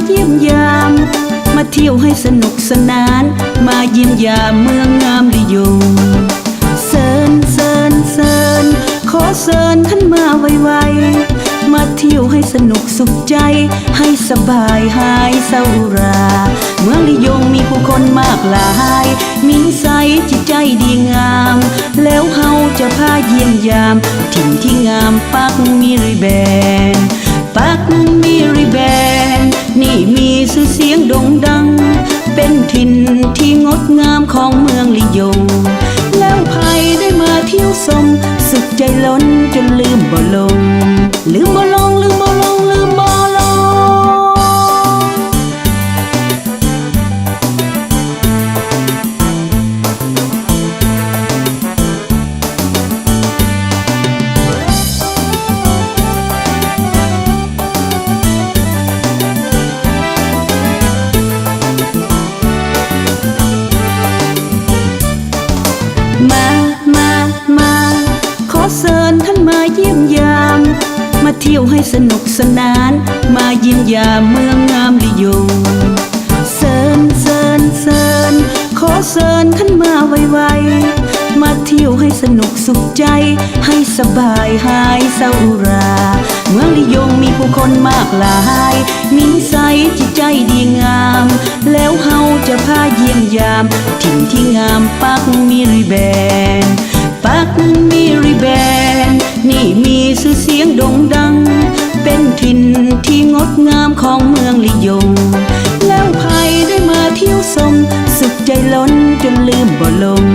เยี่ยมยามมาเที่ยวให้สนุกสนานมาเยี่ยมยามเมืองงามลิยงเซินเซินเซินขอเซินท่านมาไวๆมาเที่ยวให้สนุกสุขใจให้สบายหายเศร้าราเมืองลิยงมีผู้คนมากหลายมีนิสัยจิตใจดีงามแล้วเฮาจะพาเยี่ยมยามถิ่นที่งามปักมีริแบนปักมีริแบนนี่มีชื่อเสียงโด่งดังเป็นถิ่นที่งดงามของเมืองลิยงแล้วใครได้มาเที่ยวชมสุขใจล้นจนลืมบ่ลงลืมบ่ลงลืมบ่ลงลืมบ่ลงมาขอเชิญท่านมาเยี่ยมยามมาเที่ยวให้สนุกสนานมาเยี่ยมยามเมืองงามลิยงเชิญเชิญเชิญขอเชิญท่านมาไวๆมาเที่ยวให้สนุกสุขใจให้สบายหายเศร้าราเมืองลิยงมีผู้คนมากหลายมีนิสัยจิตใจดีงามแล้วเฮาจะพาเยี่ยมยามถิ่นที่งามปักมีริแบนปักมีริแบนนี่มีชื่อเสียงโด่งดังเป็นถิ่นที่งดงามของเมืองลิยงแล้วใครได้มาเที่ยวชมสุขใจล้นจนลืมบ่ลง